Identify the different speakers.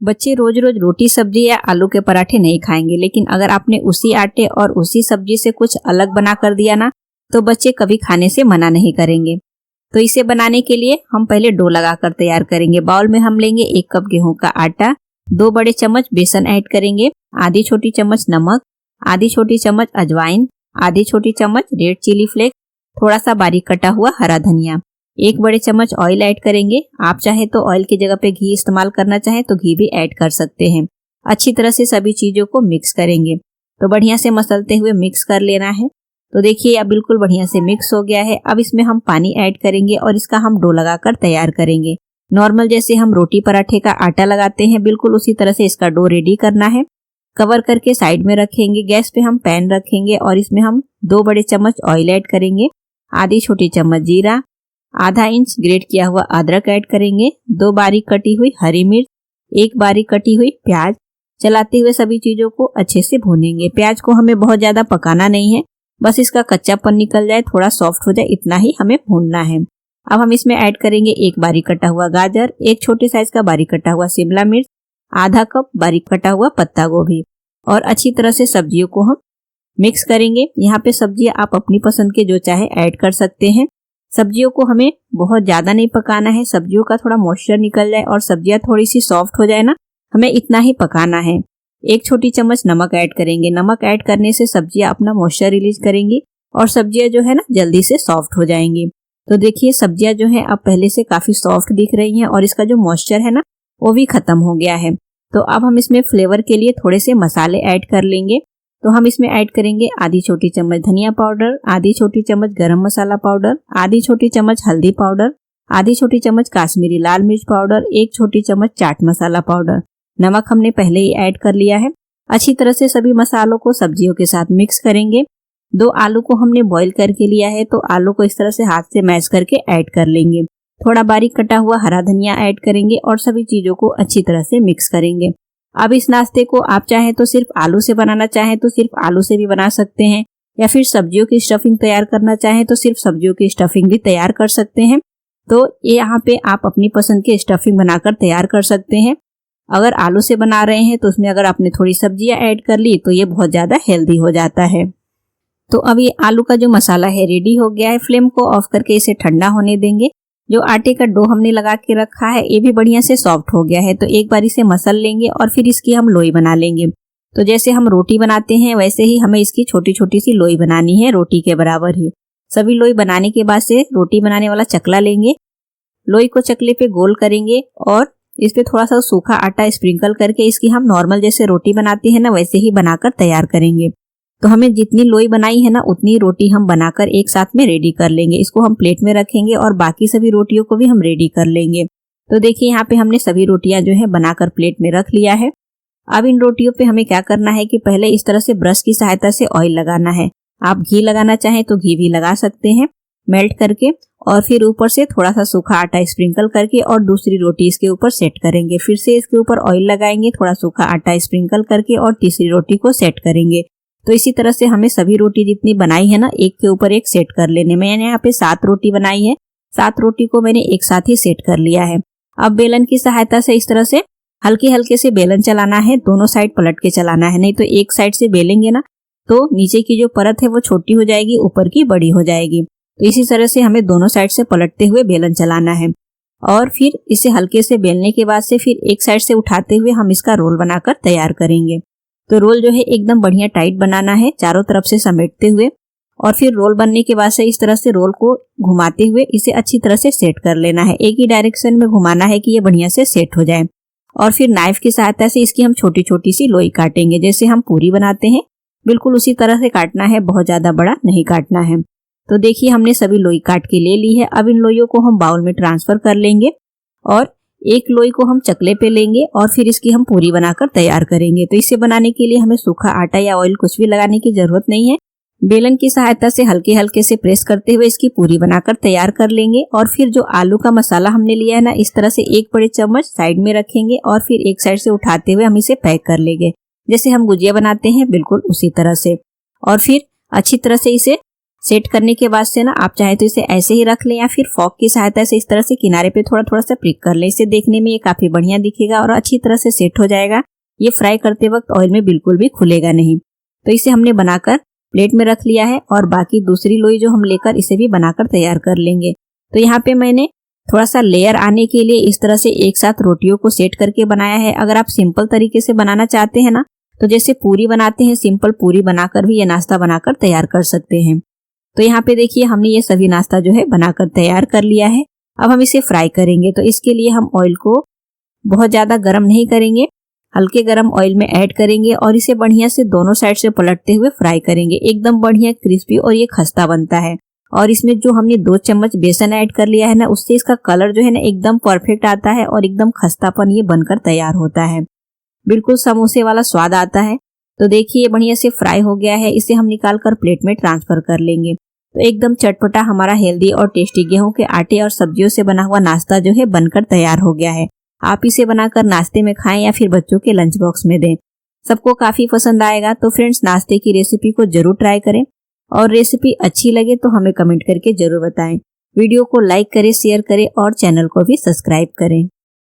Speaker 1: बच्चे रोज रोज रोटी सब्जी या आलू के पराठे नहीं खाएंगे, लेकिन अगर आपने उसी आटे और उसी सब्जी से कुछ अलग बना कर दिया ना, तो बच्चे कभी खाने से मना नहीं करेंगे। तो इसे बनाने के लिए हम पहले डो लगाकर तैयार करेंगे। बाउल में हम लेंगे 1 कप गेहूं का आटा, 2 बड़े चम्मच बेसन ऐड करेंगे, आधी छोटी चम्मच नमक, आधी छोटी चम्मच अजवाइन, आधी छोटी चम्मच रेड चिली फ्लेक्स, थोड़ा सा बारीक कटा हुआ हरा धनिया, 1 बड़े चम्मच ऑयल ऐड करेंगे। आप चाहे तो ऑयल की जगह पे घी इस्तेमाल करना चाहे तो घी भी ऐड कर सकते हैं। अच्छी तरह से सभी चीजों को मिक्स करेंगे। तो बढ़िया से मसलते हुए मिक्स कर लेना है। तो देखिए अब बिल्कुल बढ़िया से मिक्स हो गया है। अब इसमें हम पानी ऐड करेंगे और इसका हम डो लगाकर तैयार करेंगे। नॉर्मल जैसे हम रोटी पराठे का आटा लगाते हैं, बिल्कुल उसी तरह से इसका डो रेडी करना है। कवर करके साइड में रखेंगे। गैस पे हम पैन रखेंगे और इसमें हम 2 बड़े चम्मच ऑयल ऐड करेंगे, आधी छोटी चम्मच जीरा, आधा इंच ग्रेट किया हुआ अदरक ऐड करेंगे, 2 बारीक कटी हुई हरी मिर्च, 1 बारीक कटी हुई प्याज। चलाते हुए सभी चीजों को अच्छे से भूनेंगे। प्याज को हमें बहुत ज्यादा पकाना नहीं है, बस इसका कच्चापन निकल जाए, थोड़ा सॉफ्ट हो जाए, इतना ही हमें भूनना है। अब हम इसमें ऐड करेंगे 1 बारीक कटा हुआ गाजर, 1 छोटे साइज का बारीक कटा हुआ शिमला मिर्च, आधा कप बारीक कटा हुआ पत्ता गोभी और अच्छी तरह से सब्जियों को हम मिक्स करेंगे। यहाँ पे सब्जियां आप अपनी पसंद के जो चाहे ऐड कर सकते हैं। सब्जियों को हमें बहुत ज्यादा नहीं पकाना है, सब्जियों का थोड़ा मॉइस्चर निकल जाए और सब्जियां थोड़ी सी सॉफ्ट हो जाए ना, हमें इतना ही पकाना है। 1 छोटी चम्मच नमक ऐड करेंगे। नमक ऐड करने से सब्जियां अपना मॉइस्चर रिलीज करेंगी और सब्जियां जो है ना जल्दी से सॉफ्ट हो जाएंगी। तो देखिए सब्जियां जो है अब पहले से काफी सॉफ्ट दिख रही हैं और इसका जो मॉइस्चर है ना वो भी खत्म हो गया है। तो अब हम इसमें फ्लेवर के लिए थोड़े से मसाले ऐड कर लेंगे। तो हम इसमें ऐड करेंगे आधी छोटी चम्मच धनिया पाउडर, आधी छोटी चम्मच गरम मसाला पाउडर, आधी छोटी चम्मच हल्दी पाउडर, आधी छोटी चम्मच काश्मीरी लाल मिर्च पाउडर, 1 छोटी चम्मच चाट मसाला पाउडर। नमक हमने पहले ही ऐड कर लिया है। अच्छी तरह से सभी मसालों को सब्जियों के साथ मिक्स करेंगे। 2 आलू को हमने बॉईल करके लिया है, तो आलू को इस तरह से हाथ से मैश करके ऐड कर लेंगे। थोड़ा बारीक कटा हुआ हरा धनिया ऐड करेंगे और सभी चीजों को अच्छी तरह से मिक्स करेंगे। अब इस नाश्ते को आप चाहे तो सिर्फ आलू से बनाना चाहे तो सिर्फ आलू से भी बना सकते हैं, या फिर सब्जियों की स्टफिंग तैयार करना चाहे तो सिर्फ सब्जियों की स्टफिंग भी तैयार कर सकते हैं। तो ये यहाँ पे आप अपनी पसंद की स्टफिंग बनाकर तैयार कर सकते हैं। अगर आलू से बना रहे हैं तो उसमें अगर आपने थोड़ी सब्जियां ऐड कर ली तो ये बहुत ज्यादा हेल्दी हो जाता है। तो अब ये आलू का जो मसाला है रेडी हो गया है। फ्लेम को ऑफ करके इसे ठंडा होने देंगे। जो आटे का डो हमने लगा के रखा है ये भी बढ़िया से सॉफ्ट हो गया है। तो एक बार इसे मसल लेंगे और फिर इसकी हम लोई बना लेंगे। तो जैसे हम रोटी बनाते हैं वैसे ही हमें इसकी छोटी छोटी सी लोई बनानी है, रोटी के बराबर ही। सभी लोई बनाने के बाद से रोटी बनाने वाला चकला लेंगे, लोई को चकले पे गोल करेंगे और इस पे थोड़ा सा सूखा आटा स्प्रिंकल करके इसकी हम नॉर्मल जैसे रोटी बनाते हैं ना वैसे ही बनाकर तैयार करेंगे। तो हमें जितनी लोई बनाई है ना उतनी रोटी हम बनाकर एक साथ में रेडी कर लेंगे। इसको हम प्लेट में रखेंगे और बाकी सभी रोटियों को भी हम रेडी कर लेंगे। तो देखिए यहाँ पे हमने सभी रोटियां जो है बनाकर प्लेट में रख लिया है। अब इन रोटियों पे हमें क्या करना है कि पहले इस तरह से ब्रश की सहायता से ऑयल लगाना है। आप घी लगाना चाहें तो घी भी लगा सकते हैं मेल्ट करके, और फिर ऊपर से थोड़ा सा सूखा आटा स्प्रिंकल करके और दूसरी रोटी इसके ऊपर सेट करेंगे। फिर से इसके ऊपर ऑयल लगाएंगे, थोड़ा सूखा आटा स्प्रिंकल करके और तीसरी रोटी को सेट करेंगे। तो इसी तरह से हमें सभी रोटी जितनी बनाई है ना एक के ऊपर एक सेट कर लेने। मैंने यहाँ पे 7 रोटी बनाई है, 7 रोटी को मैंने एक साथ ही सेट कर लिया है। अब बेलन की सहायता से इस तरह से हल्के हल्के से बेलन चलाना है, दोनों साइड पलट के चलाना है, नहीं तो एक साइड से बेलेंगे ना तो नीचे की जो परत है वो छोटी हो जाएगी, ऊपर की बड़ी हो जाएगी। तो इसी तरह से हमें दोनों साइड से पलटते हुए बेलन चलाना है और फिर इसे हल्के से बेलने के बाद से फिर एक साइड से उठाते हुए हम इसका रोल बनाकर तैयार करेंगे। तो रोल जो है एकदम बढ़िया टाइट बनाना है चारों तरफ से समेटते हुए, और फिर रोल बनने के बाद से इस तरह से रोल को घुमाते हुए इसे अच्छी तरह से सेट कर लेना है। एक ही डायरेक्शन में घुमाना है कि ये बढ़िया से सेट हो जाए। और फिर नाइफ की सहायता से इसकी हम छोटी छोटी सी लोई काटेंगे, जैसे हम पूरी बनाते हैं बिल्कुल उसी तरह से काटना है, बहुत ज्यादा बड़ा नहीं काटना है। तो देखिए हमने सभी लोई काट के ले ली है। अब इन लोइयों को हम बाउल में ट्रांसफर कर लेंगे और एक लोई को हम चकले पे लेंगे और फिर इसकी हम पूरी बनाकर तैयार करेंगे। तो इसे बनाने के लिए हमें सूखा आटा या ऑयल कुछ भी लगाने की जरूरत नहीं है। बेलन की सहायता से हल्के हल्के से प्रेस करते हुए इसकी पूरी बनाकर तैयार कर लेंगे। और फिर जो आलू का मसाला हमने लिया है ना इस तरह से 1 बड़े चम्मच साइड में रखेंगे और फिर एक साइड से उठाते हुए हम इसे पैक कर लेंगे, जैसे हम गुजिया बनाते हैं बिल्कुल उसी तरह से। और फिर अच्छी तरह से इसे सेट करने के बाद से ना आप चाहे तो इसे ऐसे ही रख लें या फिर फॉक की सहायता से इस तरह से किनारे पे थोड़ा थोड़ा सा प्रिक कर लें। इसे देखने में ये काफी बढ़िया दिखेगा और अच्छी तरह से सेट हो जाएगा। ये फ्राई करते वक्त ऑयल में बिल्कुल भी खुलेगा नहीं। तो इसे हमने बनाकर प्लेट में रख लिया है और बाकी दूसरी लोई जो हम लेकर इसे भी बनाकर तैयार कर लेंगे। तो यहाँ पे मैंने थोड़ा सा लेयर आने के लिए इस तरह से एक साथ रोटियों को सेट करके बनाया है। अगर आप सिंपल तरीके से बनाना चाहते हैं ना, तो जैसे पूरी बनाते हैं सिंपल पूरी बनाकर भी ये नाश्ता बनाकर तैयार कर सकते हैं। तो यहाँ पे देखिए हमने ये सभी नाश्ता जो है बनाकर तैयार कर लिया है। अब हम इसे फ्राई करेंगे। तो इसके लिए हम ऑयल को बहुत ज्यादा गर्म नहीं करेंगे, हल्के गर्म ऑयल में ऐड करेंगे और इसे बढ़िया से दोनों साइड से पलटते हुए फ्राई करेंगे। एकदम बढ़िया क्रिस्पी और ये खस्ता बनता है। और इसमें जो हमने 2 चम्मच बेसन ऐड कर लिया है ना, उससे इसका कलर जो है ना एकदम परफेक्ट आता है और एकदम खस्तापन ये बनकर तैयार होता है। बिल्कुल समोसे वाला स्वाद आता है। तो देखिए बढ़िया से फ्राई हो गया है। इसे हम निकाल कर प्लेट में ट्रांसफर कर लेंगे। तो एकदम चटपटा हमारा हेल्दी और टेस्टी गेहूं के आटे और सब्जियों से बना हुआ नाश्ता जो है बनकर तैयार हो गया है। आप इसे बनाकर नाश्ते में खाएं या फिर बच्चों के लंच बॉक्स में दें, सबको काफी पसंद आएगा। तो फ्रेंड्स, नाश्ते की रेसिपी को जरूर ट्राई करें और रेसिपी अच्छी लगे तो हमें कमेंट करके जरूर बताएं। वीडियो को लाइक करें, शेयर करें और चैनल को भी सब्सक्राइब करें।